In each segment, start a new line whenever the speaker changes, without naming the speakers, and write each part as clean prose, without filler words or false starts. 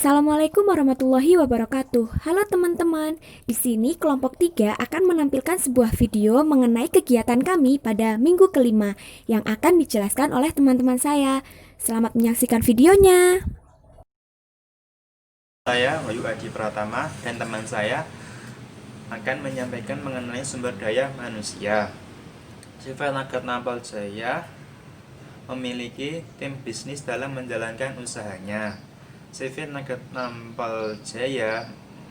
Assalamualaikum warahmatullahi wabarakatuh. Halo teman-teman, di sini kelompok 3 akan menampilkan sebuah video mengenai kegiatan kami pada minggu kelima yang akan dijelaskan oleh teman-teman saya. Selamat menyaksikan videonya.
Saya Wahyu Adi Pratama dan teman saya akan menyampaikan mengenai sumber daya manusia. CV Nugget Nampol Jaya memiliki tim bisnis dalam menjalankan usahanya. CV Nugget Nampol Jaya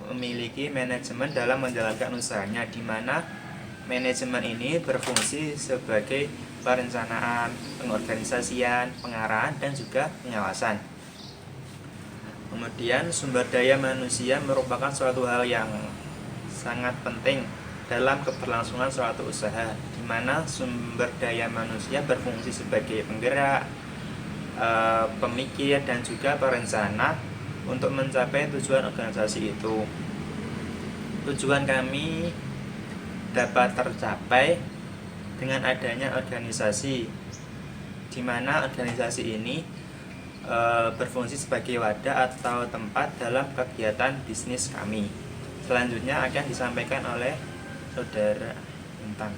memiliki manajemen dalam menjalankan usahanya, di mana manajemen ini berfungsi sebagai perencanaan, pengorganisasian, pengarahan, dan juga pengawasan. Kemudian sumber daya manusia merupakan suatu hal yang sangat penting dalam keberlangsungan suatu usaha, di mana sumber daya manusia berfungsi sebagai penggerak, pemikir, dan juga perencana untuk mencapai tujuan organisasi itu. Tujuan kami dapat tercapai dengan adanya organisasi, di mana organisasi ini berfungsi sebagai wadah atau tempat dalam kegiatan bisnis kami. Selanjutnya akan disampaikan oleh Saudara Intan.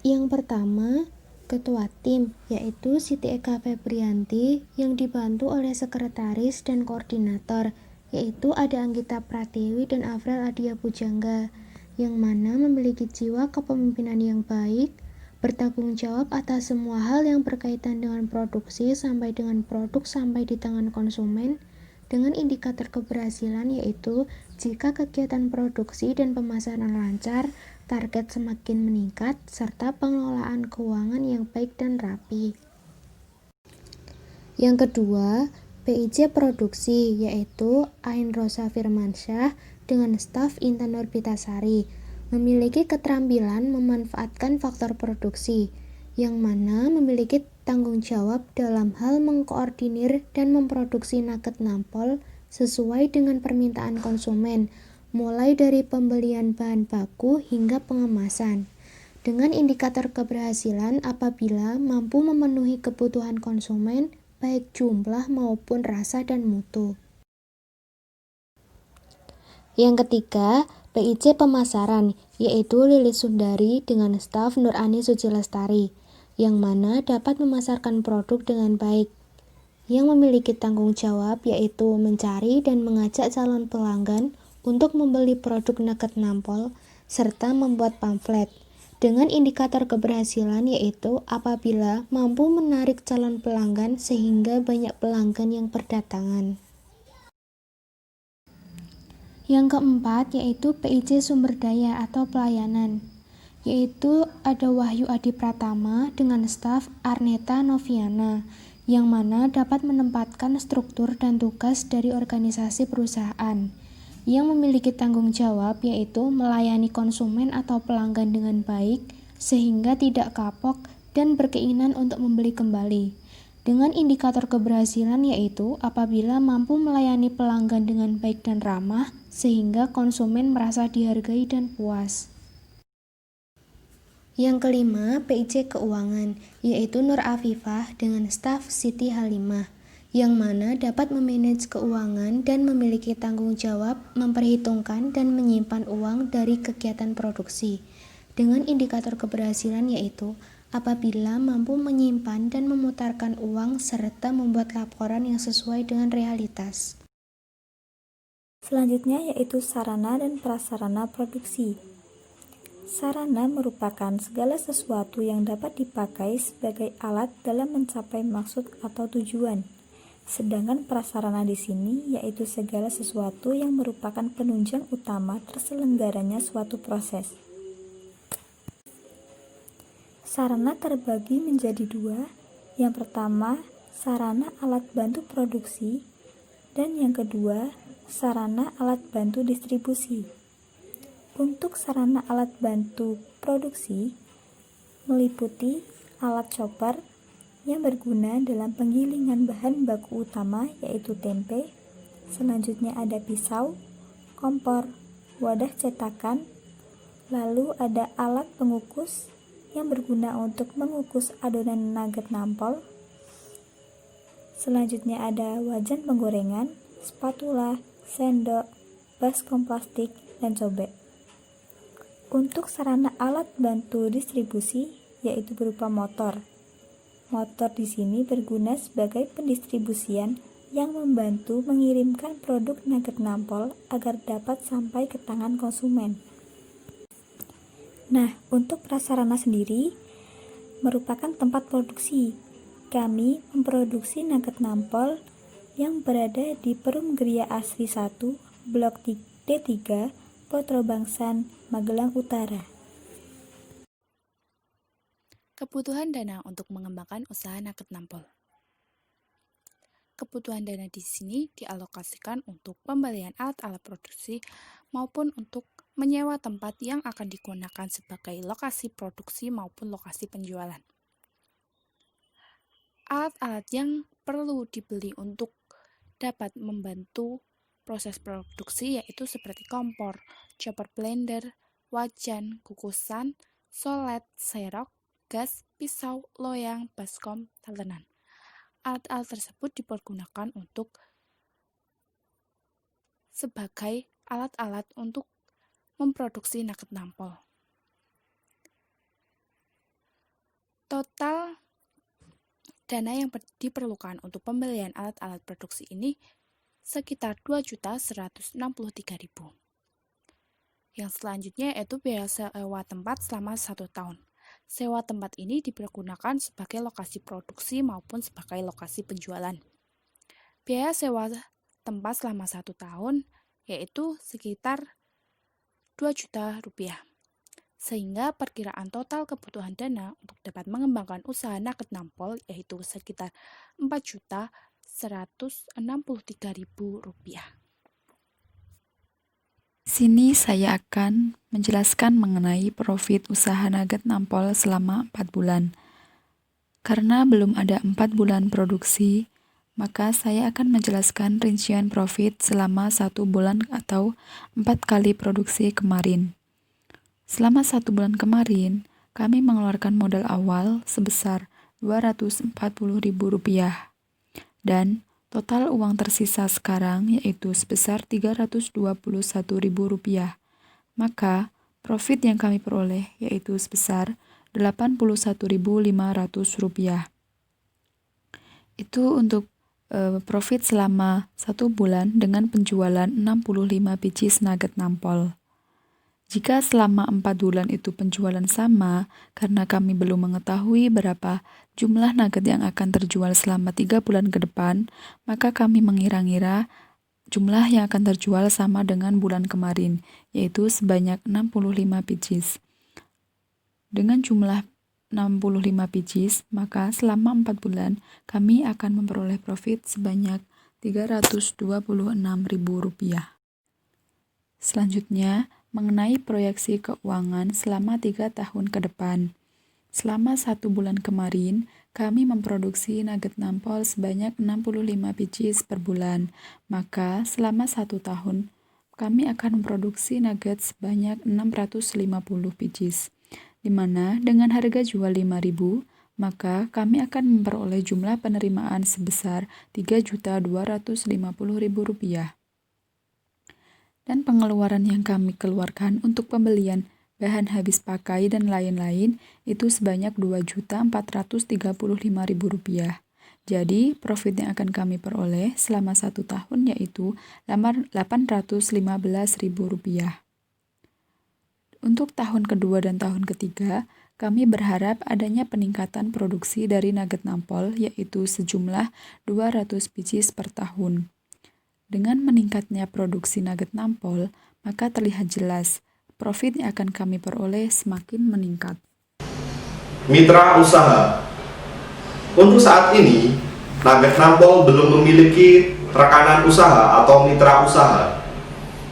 Yang pertama, ketua tim, yaitu Siti Eka Febrianti, yang dibantu oleh sekretaris dan koordinator, yaitu ada Anggita Pratiwi dan Avril Adia Pujangga, yang mana memiliki jiwa kepemimpinan yang baik, bertanggung jawab atas semua hal yang berkaitan dengan produksi sampai dengan produk sampai di tangan konsumen, dengan indikator keberhasilan yaitu jika kegiatan produksi dan pemasaran lancar, target semakin meningkat, serta pengelolaan keuangan yang baik dan rapi. Yang kedua, PIJ Produksi, yaitu Ain Rosa Firmansyah dengan staf Intan Norbitasari, memiliki keterampilan memanfaatkan faktor produksi, yang mana memiliki tanggung jawab dalam hal mengkoordinir dan memproduksi nugget nampol sesuai dengan permintaan konsumen, mulai dari pembelian bahan baku hingga pengemasan, dengan indikator keberhasilan apabila mampu memenuhi kebutuhan konsumen, baik jumlah maupun rasa dan mutu. Yang ketiga, PIJ Pemasaran, yaitu Lilis Sundari dengan staf Nurani Sucilestari, yang mana dapat memasarkan produk dengan baik, yang memiliki tanggung jawab yaitu mencari dan mengajak calon pelanggan untuk membeli produk nugget nampol, serta membuat pamflet, dengan indikator keberhasilan yaitu apabila mampu menarik calon pelanggan sehingga banyak pelanggan yang berdatangan. Yang keempat yaitu PIJ Sumber Daya atau Pelayanan, yaitu ada Wahyu Adi Pratama dengan staf Arneta Noviana, yang mana dapat menempatkan struktur dan tugas dari organisasi perusahaan, yang memiliki tanggung jawab yaitu melayani konsumen atau pelanggan dengan baik, sehingga tidak kapok dan berkeinginan untuk membeli kembali, dengan indikator keberhasilan yaitu apabila mampu melayani pelanggan dengan baik dan ramah, sehingga konsumen merasa dihargai dan puas. Yang kelima, PIJ Keuangan, yaitu Nur Afifah dengan staf Siti Halimah, yang mana dapat memanage keuangan dan memiliki tanggung jawab memperhitungkan dan menyimpan uang dari kegiatan produksi, dengan indikator keberhasilan yaitu apabila mampu menyimpan dan memutarkan uang serta membuat laporan yang sesuai dengan realitas.
Selanjutnya yaitu sarana dan prasarana produksi. Sarana merupakan segala sesuatu yang dapat dipakai sebagai alat dalam mencapai maksud atau tujuan. Sedangkan prasarana di sini yaitu segala sesuatu yang merupakan penunjang utama terselenggaranya suatu proses. Sarana terbagi menjadi dua. Yang pertama, sarana alat bantu produksi, dan yang kedua, sarana alat bantu distribusi. Untuk sarana alat bantu produksi meliputi alat chopper yang berguna dalam penggilingan bahan baku utama yaitu tempe. Selanjutnya ada pisau, kompor, wadah cetakan, lalu ada alat pengukus yang berguna untuk mengukus adonan nugget nampol. Selanjutnya ada wajan penggorengan, spatula, sendok, baskom plastik, dan cobek. Untuk sarana alat bantu distribusi yaitu berupa motor. Motor di sini berguna sebagai pendistribusian yang membantu mengirimkan produk nugget nampol agar dapat sampai ke tangan konsumen. Nah, untuk prasarana sendiri merupakan tempat produksi. Kami memproduksi nugget nampol yang berada di Perum Geria Asri 1, Blok D3, Potro Bangsan, Magelang Utara.
Kebutuhan dana untuk mengembangkan usaha nugget nampol. Kebutuhan dana di sini dialokasikan untuk pembelian alat-alat produksi maupun untuk menyewa tempat yang akan digunakan sebagai lokasi produksi maupun lokasi penjualan. Alat-alat yang perlu dibeli untuk dapat membantu proses produksi yaitu seperti kompor, chopper blender, wajan, kukusan, solet, serok, gas, pisau, loyang, baskom, talenan. Alat-alat tersebut dipergunakan untuk sebagai alat-alat untuk memproduksi nugget nampol. Total dana yang diperlukan untuk pembelian alat-alat produksi ini sekitar 2.163.000. Yang selanjutnya yaitu biaya sewa tempat selama 1 tahun. Sewa tempat ini dipergunakan sebagai lokasi produksi maupun sebagai lokasi penjualan. Biaya sewa tempat selama 1 tahun yaitu sekitar 2 juta rupiah. Sehingga perkiraan total kebutuhan dana untuk dapat mengembangkan usaha nugget nampol yaitu sekitar 4.163.000 rupiah.
Sini saya akan menjelaskan mengenai profit usaha nugget nampol selama 4 bulan. Karena belum ada 4 bulan produksi, maka saya akan menjelaskan rincian profit selama 1 bulan atau 4 kali produksi kemarin. Selama 1 bulan kemarin, kami mengeluarkan modal awal sebesar Rp240.000 dan total uang tersisa sekarang yaitu sebesar Rp321.000. Maka, profit yang kami peroleh yaitu sebesar Rp81.500. Itu untuk profit selama 1 bulan dengan penjualan 65 biji nugget nampol. Jika selama 4 bulan itu penjualan sama, karena kami belum mengetahui berapa jumlah nugget yang akan terjual selama 3 bulan ke depan, maka kami mengira-ngira jumlah yang akan terjual sama dengan bulan kemarin, yaitu sebanyak 65 biji. Dengan jumlah 65 biji, maka selama 4 bulan kami akan memperoleh profit sebanyak Rp326.000. Selanjutnya, mengenai proyeksi keuangan selama 3 tahun ke depan. Selama 1 bulan kemarin, kami memproduksi nugget nampol sebanyak 65 biji per bulan. Maka, selama 1 tahun, kami akan memproduksi nugget sebanyak 650 biji. Di mana dengan harga jual Rp5.000, maka kami akan memperoleh jumlah penerimaan sebesar Rp3.250.000. Dan pengeluaran yang kami keluarkan untuk pembelian bahan habis pakai dan lain-lain itu sebanyak Rp2.435.000. Jadi, profit yang akan kami peroleh selama 1 tahun yaitu Rp815.000. Untuk tahun kedua dan tahun ketiga, kami berharap adanya peningkatan produksi dari nugget nampol yaitu sejumlah 200 biji per tahun. Dengan meningkatnya produksi nugget nampol, maka terlihat jelas profit yang akan kami peroleh semakin meningkat.
Mitra usaha. Untuk saat ini, nugget nampol belum memiliki rekanan usaha atau mitra usaha.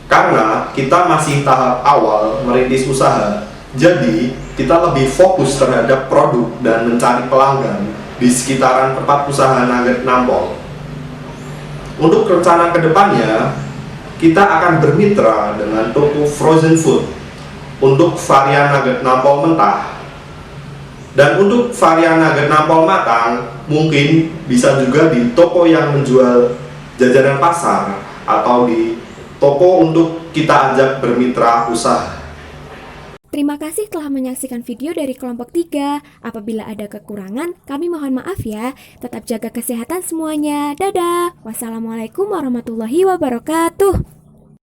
Karena kita masih tahap awal merintis usaha, jadi kita lebih fokus terhadap produk dan mencari pelanggan di sekitaran tempat usaha nugget nampol. Untuk rencana kedepannya, kita akan bermitra dengan toko frozen food untuk varian nugget nampol mentah. Dan untuk varian nugget nampol matang, mungkin bisa juga di toko yang menjual jajanan pasar atau di toko untuk kita ajak bermitra usaha.
Terima kasih telah menyaksikan video dari kelompok 3. Apabila ada kekurangan, kami mohon maaf ya. Tetap jaga kesehatan semuanya. Dadah. Wassalamualaikum warahmatullahi wabarakatuh.